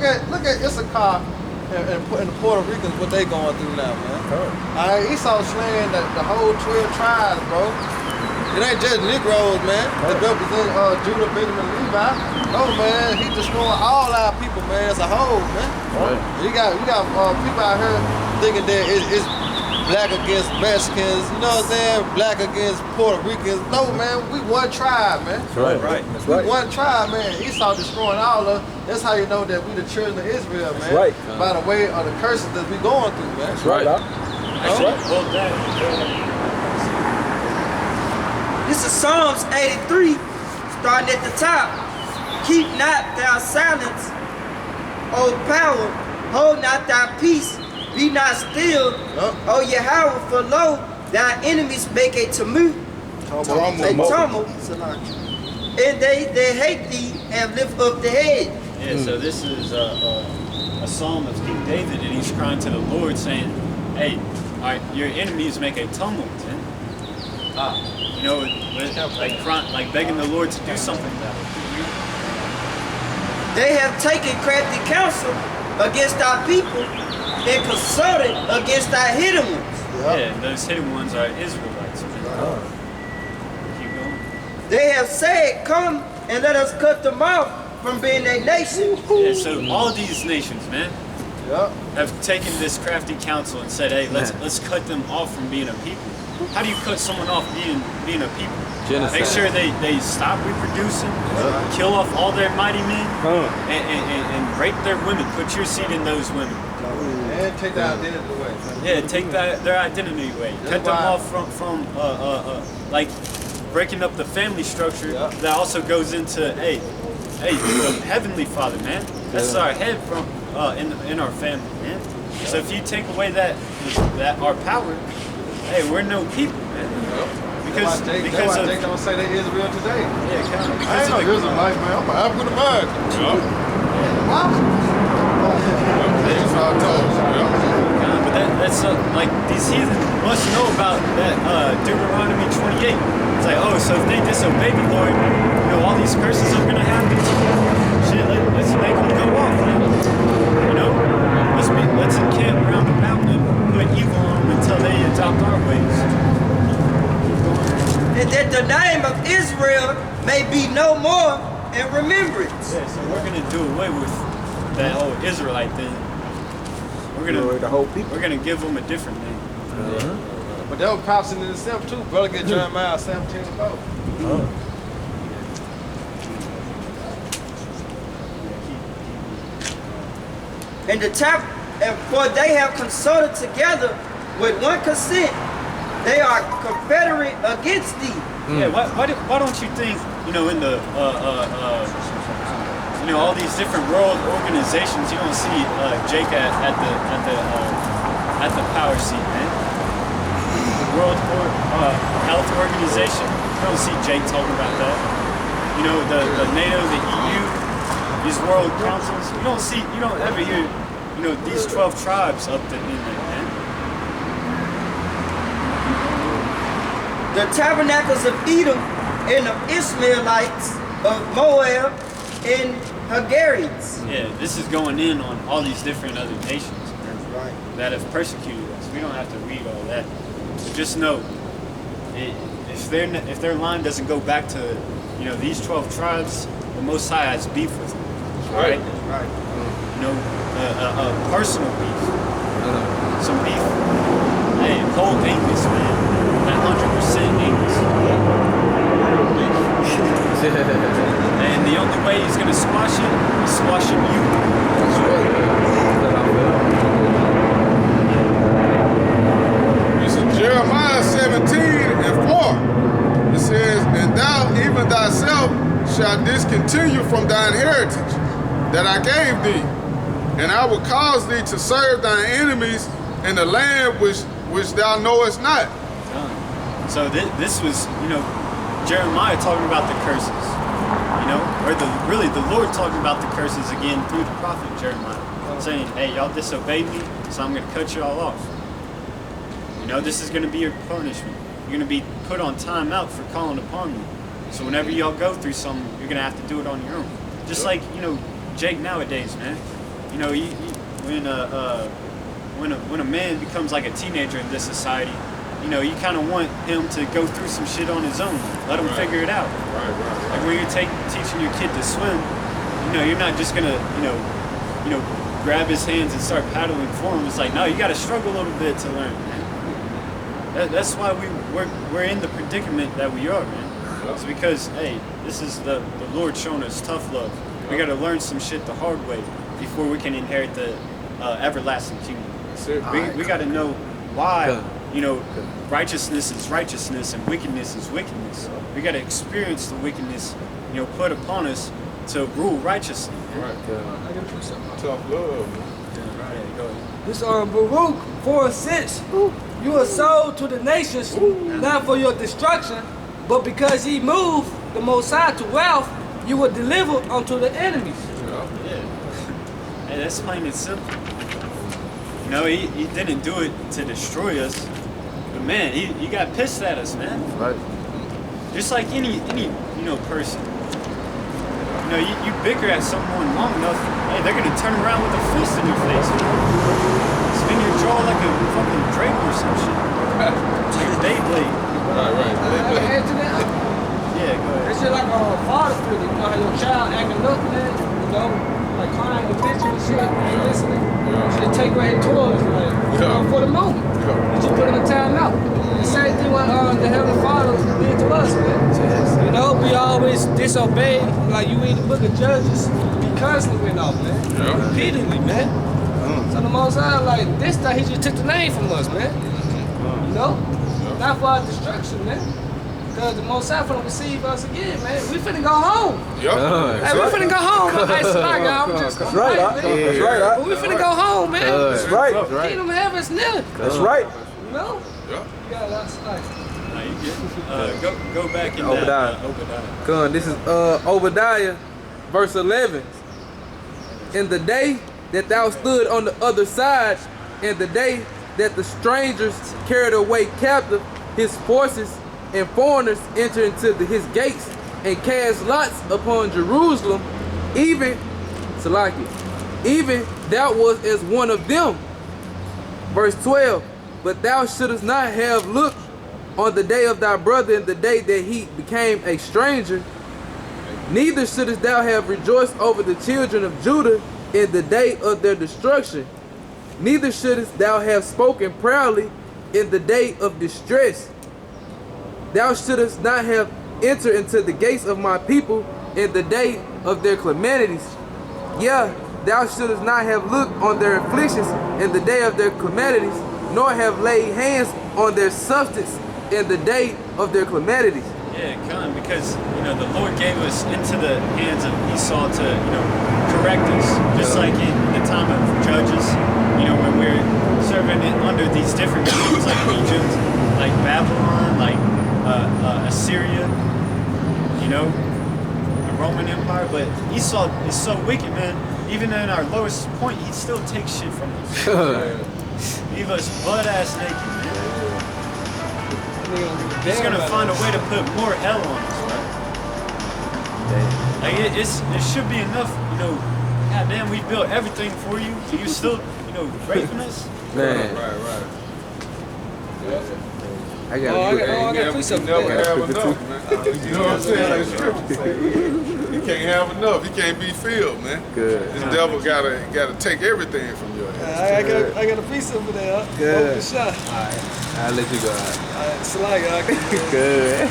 look at Issachar and the Puerto Ricans, what they going through now, man. Alright, Esau slaying the whole 12 tribes, bro. It ain't just Negroes, man. That represent Judah, Benjamin, and Levi. No, man, he destroying all our people, man, as a whole, man. Right. You got people out here thinking that it's black against Mexicans, you know what I'm saying? Black against Puerto Ricans. No, man, we one tribe, man. That's right. That's right. We one tribe, man. Esau destroying all of us. That's how you know that we the children of Israel, man. That's right. By the way of the curses that we going through, man. That's right. Actually, well, This is Psalms 83, starting at the top. Keep not thy silence, O power, hold not thy peace, be not still, O Yahweh, for lo, thy enemies make a tumult, and they hate thee and lift up the head. Yeah, so this is a psalm of King David, and he's crying to the Lord saying, hey, your enemies make a tumult, man. You know, like begging the Lord to do something about it. They have taken crafty counsel against our people and consulted against our hidden ones. Yeah, and those hidden ones are Israelites. Keep going. They have said, come and let us cut them off from being a nation. Yeah, so all these nations, man, have taken this crafty counsel and said, hey, let's cut them off from being a people. How do you cut someone off being a people? Genocide. Make sure they stop reproducing, kill off all their mighty men, and rape their women. Put your seed in those women. And take their identity away. Yeah, take their identity away. Cut them off from like breaking up the family structure. That also goes into hey, the heavenly Father, man. That's our head from in our family, man. So if you take away that our power, hey, we're no people, man. Because Jake don't say they Israel today. Yeah, kind of. I ain't no Israelite, man. I'm an African American. That's how I told you. But that's like these heathen must know about that Deuteronomy 28. It's like, oh, so if they disobey the Lord, you know, all these curses are gonna happen. Shit, let's make them go off, man. You know, let's encamp around the mountain and put evil on them until they adopt our ways. And that the name of Israel may be no more in remembrance. Yeah, so we're gonna do away with that whole Israelite thing. We're gonna give them a different name. But that was prophecy in itself too. Brother, get Jeremiah 17:4. And for they have consulted together with one consent, they are confederate against thee. Yeah, why don't you think, you know, in the you know, all these different world organizations, you don't see Jake at the power seat, man. The World Health Organization, you don't see Jake talking about that. You know, the NATO, the EU, these world councils, you don't ever hear, you know, these 12 tribes up in there, man. The tabernacles of Edom and of Ishmaelites, of Moab and Hagarites. Yeah, this is going in on all these different other nations that have persecuted us. We don't have to read all that. Just know, if their line doesn't go back to, you know, these 12 tribes, the Most High has beef with them. Right? Right. You know, a personal beef. Some beef. Hey, whole Angus, man. 100% Angus. And the only way he's gonna squash it is squashing you. That's right. This is Jeremiah 17:4. It says, and thou even thyself shalt discontinue from thine heritage that I gave thee, and I will cause thee to serve thine enemies in the land which thou knowest not. So this was, you know, Jeremiah talking about the curses, you know, or really the Lord talking about the curses again through the prophet Jeremiah, saying, hey, y'all disobeyed me, so I'm going to cut you all off. You know, this is going to be your punishment. You're going to be put on timeout for calling upon me. So whenever y'all go through something, you're going to have to do it on your own. Just like, you know, Jake nowadays, man. You know, when a man becomes like a teenager in this society, you know, you kind of want him to go through some shit on his own. Let him figure it out. Right. Like when you're teaching your kid to swim, you know, you're not just gonna, you know, grab his hands and start paddling for him. It's like, no, you got to struggle a little bit to learn, man. That's why we're in the predicament that we are, man. It's because, hey, this is the Lord showing us tough love. We got to learn some shit the hard way before we can inherit the everlasting kingdom. We got to know why, you know, righteousness is righteousness and wickedness is wickedness. We got to experience the wickedness, you know, put upon us to rule righteously. Right. I got to put something out. Tough love. Right, go ahead. This Baruch 4:6. You are sold to the nations, not for your destruction, but because ye moved the Most High to wealth, you were delivered unto the enemies. Yeah. Hey, that's plain and simple. You know, he didn't do it to destroy us, but man, he got pissed at us, man. Right. Just like any you know person. You know, you bicker at someone long enough, hey, they're gonna turn around with a fist in your face. Spin your jaw like a fucking drape or some shit. Like a Beyblade. Right. Yeah, go ahead. It's just like a father figure, you know how your child acting up, man, you know, like crying and bitching and shit, ain't listening. You should take away toys, like, you know, for the moment. You just put them in time out. The same thing what the Heavenly Father did to us, man. You know, we always disobey, like you read the book of Judges, we constantly went off, man. Repeatedly, man. So the Most High, like, this time he just took the name from us, man. You know? Not for our destruction, man. Because the Most High finna receive us again, man. We finna go home. Hey, we finna go home. Hey, Slack, I'm just That's right, that's right. But we finna go home, man. That's right. Kingdom of Heaven's near. That's right. You know? Yeah. Yeah, that's like. No, you good. Go back in that Obadiah. Come on, this is Obadiah, verse 11. In the day that thou stood on the other side, in the day that the strangers carried away captive his forces, and foreigners entered into his gates, and cast lots upon Jerusalem, even thou was as one of them. Verse 12. But thou shouldest not have looked on the day of thy brother in the day that he became a stranger, neither shouldest thou have rejoiced over the children of Judah in the day of their destruction, neither shouldest thou have spoken proudly in the day of distress. Thou shouldest not have entered into the gates of my people in the day of their calamities. Yeah, thou shouldest not have looked on their afflictions in the day of their calamities, nor have laid hands on their substance in the day of their calamities. Yeah, come because you know the Lord gave us into the hands of Esau to correct us, just like in the time of Judges. You know when we're serving it under these different kings like Egypt, like Babylon, like Assyria. You know, the Roman Empire. But Esau is so wicked, man. Even in our lowest point, he still takes shit from us. Leave us butt ass naked, man. He's gonna find a way to put more hell on us, right? Like it should be enough, you know. Goddamn, we built everything for you, and you still, raping us. Man, Right. I got You never have enough, man. You know what I'm saying? Like scripture say, you can't have enough. You can't be filled, man. Good. This devil gotta take everything from your head. I got a piece over there. Good. Open shot. I'll let you go. It's like Good.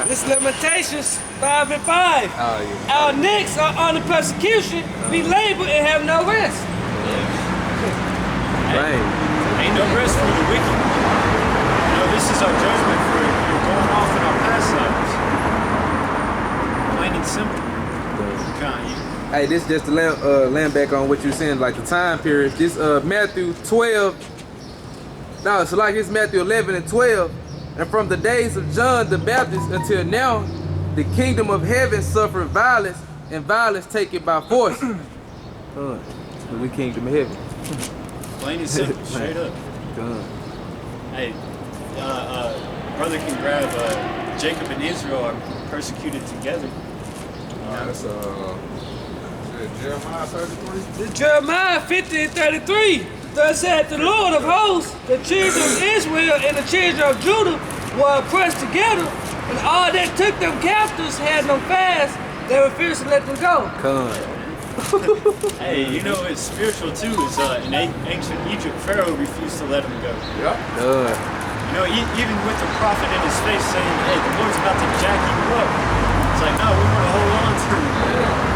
this Lamentations 5 and 5. Oh, yeah. Our necks are under persecution. We labor and have no rest. Right. Ain't no rest for the wicked. This is our judgment for going off in our past lives. Plain and simple. Hey, this just to land back on what you're saying, like the time period. This Matthew 12. No, it's like it's Matthew 11 and 12. And from the days of John the Baptist until now, the kingdom of heaven suffered violence, and violence take it by force. We kingdom of heaven. Plain and simple, straight up. Hey, brother can grab Jacob and Israel are persecuted together. That's Jeremiah 33. This Jeremiah 50 and 33. Thus said the Lord of hosts, the children of Israel and the children of Judah were oppressed together, and all that took them captives had them fast. They refused to let them go. Hey, you know it's spiritual too. Is in ancient Egypt, Pharaoh refused to let him go. Yep. You know, even with the prophet in his face saying, "Hey, the Lord's about to jack you up," it's like, no, we want to hold on to him.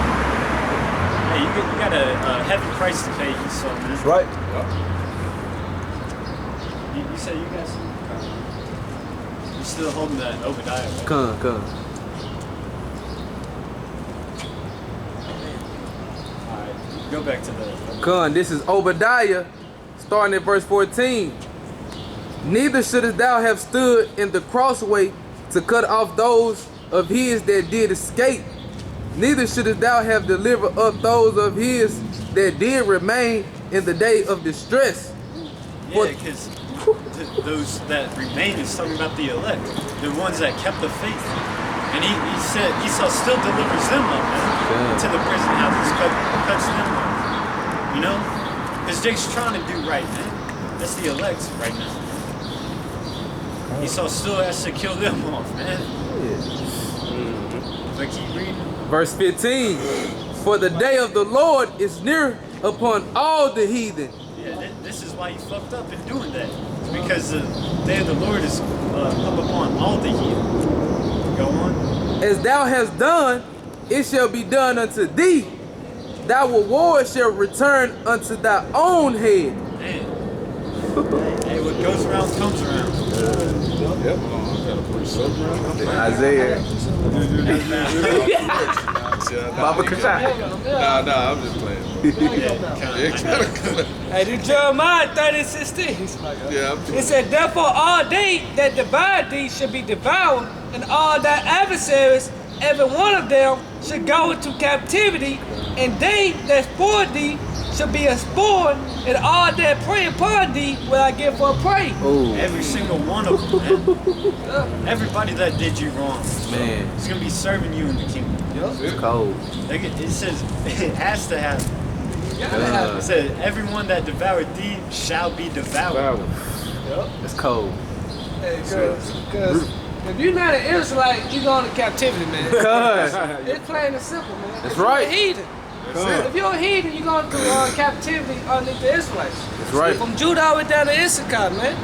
Hey, you got a heavy price to pay, Esau, man. That's right. You say you got some? You still holding that Obadiah? Right? Come. Alright, go back to the... Come, this is Obadiah, starting at verse 14. Neither shouldest thou have stood in the crossway to cut off those of his that did escape. Neither shouldest thou have delivered up those of his that did remain in the day of distress. Yeah, because those that remain is talking about the elect, the ones that kept the faith. And he said Esau still delivers them up, man, to the prison houses, cuts them off. You know? Because Jake's trying to do right, man. That's the elect right now. Esau still has to kill them off, man. But keep reading. Verse 15. For the day of the Lord is near upon all the heathen. Yeah, this is why you fucked up in doing that. It's because the day of the Lord is up upon all the heathen. Go on. As thou hast done, it shall be done unto thee. Thy reward shall return unto thy own head. Man. Hey, what goes around comes around. Yep. Isaiah. Baba Kashai. Nah, I'm just playing. Hey, this Jeremiah 30:16. Yeah, I'm It said, therefore all they that divide thee should be devoured, and all thy adversaries, every one of them, should go into captivity, and they that spoil thee shall be a spoil, and all that prey upon thee will I give for a prey. Every single one of them, man. Everybody that did you wrong, Man, is going to be serving you in the kingdom. it's cold. It says, it has to happen. It says, everyone that devoured thee shall be devoured. It's cold. Because if you're not an Israelite, you're going to captivity, man. It's plain and simple, man. That's If you're right. a heathen. If you're a heathen, you're going to captivity underneath the Israelites. That's right. From Judah all the way down to Issachar, man.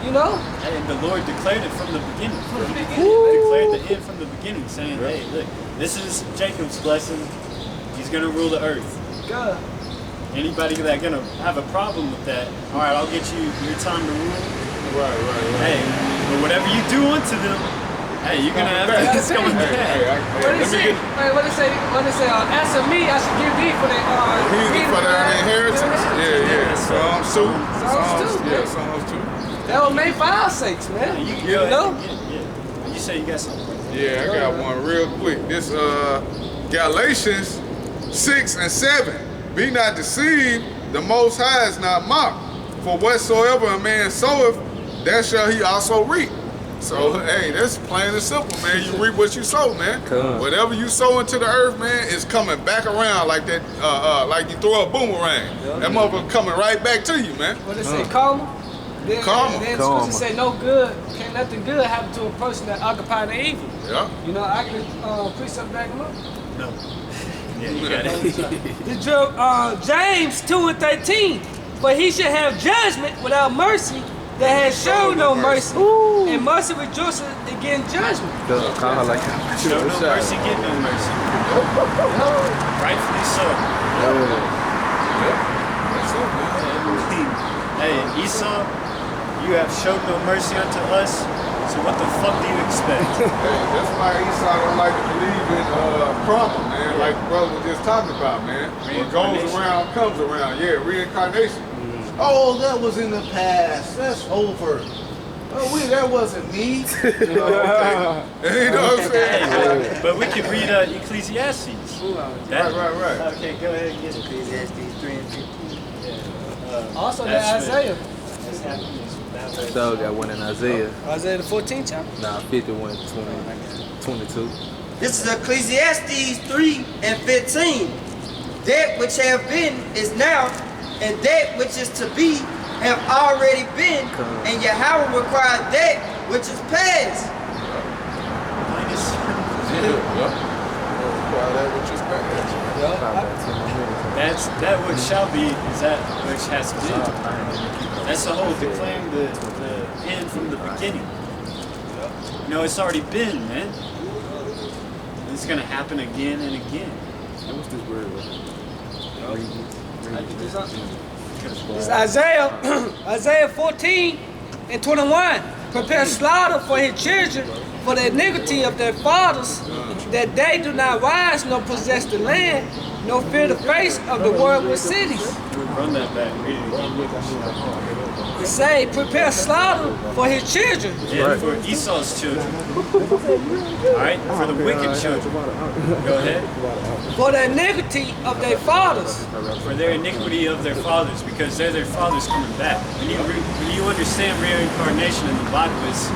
You know? And the Lord declared it from the beginning. From the beginning. He declared the end from the beginning, saying, hey, look, this is Jacob's blessing. He's going to rule the earth. God. Anybody that's going to have a problem with that, all right, I'll get you your time to rule. Right. Hey, but whatever you do unto them, hey, you're going to have to, it's coming back. What did it say? As for me, I should give thee for the Heathen for their inheritance. Yeah. Psalms 2. Psalms 2. Yeah, Psalms 2. That was made for our sakes, man. You You know? You say you got something. Yeah, I got one real quick. This Galatians 6 and 7. Be not deceived, the Most High is not mocked. For whatsoever a man soweth, that shall he also reap. So, hey, that's plain and simple, man. You reap what you sow, man. Whatever you sow into the earth, man, is coming back around like that, like you throw a boomerang. That motherfucker coming right back to you, man. What they say, karma? Then, Karma. Then it's supposed to say no good, can't nothing good happen to a person that occupy the evil. Yeah. You know, I can precept back them up. No. Yeah, you got it. James 2 and 13. But he should have judgment without mercy that has shown no mercy. And mercy rejoices against judgment. Call her like that. Show no mercy, get no mercy. Rightfully so. That's it, man. Hey, Esau, you have showed no mercy unto us, so what the fuck do you expect? Hey, that's why Esau don't like to believe in karma, man. Like the brother was just talking about, man. What goes around comes around. Yeah, reincarnation. Oh, that was in the past. That's over. Oh, that wasn't me. You know what I'm saying? Hey, but we can read Ecclesiastes. Right. Okay, go ahead and get it. Ecclesiastes 3 and 15. Also, That's that Isaiah. That's happening. So got one in Isaiah. Isaiah the 14th chapter. Nah, 51, 20, 22. This is Ecclesiastes 3 and 15. that which have been is now, and that which is to be have already been, and Yahweh required that which is past. That's that which shall be is that which has been. That's the whole declaring the end from the beginning. No, it's already been, man. It's gonna happen again and again. What's this word? It's Isaiah, Isaiah 14 and 21. Prepare slaughter for his children, for the iniquity of their fathers, that they do not rise nor possess the land, nor fear the face of the world with cities. Run that back. Read it again. It say, prepare slaughter for his children. Yeah, for Esau's children. Alright, for the wicked children. Go ahead. For the iniquity of their fathers. For their iniquity of their fathers, because they're their fathers coming back. When you understand reincarnation in the Bible, it's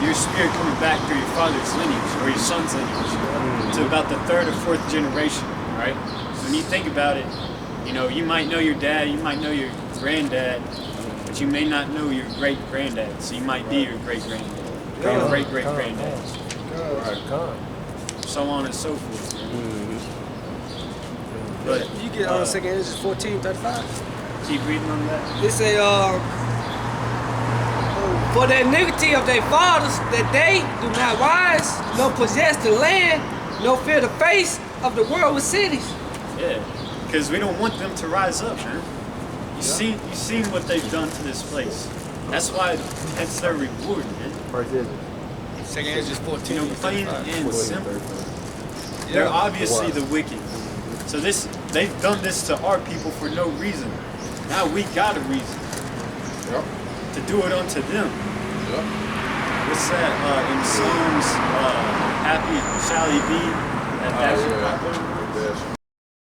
your spirit coming back through your father's lineage or your son's lineage to about the third or fourth generation, right? So when you think about it, you might know your dad, you might know your granddad, but you may not know your great granddad. So you might be your great granddad, your great great granddad, so on and so forth. But You get 2 Ezra 14:35. keep reading on that. It say, for the iniquity of their fathers, that they do not rise, nor possess the land, nor fear the face of the world with cities. Yeah, because we don't want them to rise up, man. You seen what they've done to this place. That's why that's their reward, man. Second is just 14. Plain and simple. They're obviously the wicked. So they've done this to our people for no reason. Now we got a reason to do it unto them. What's that in Psalms? Happy shall he be that passion.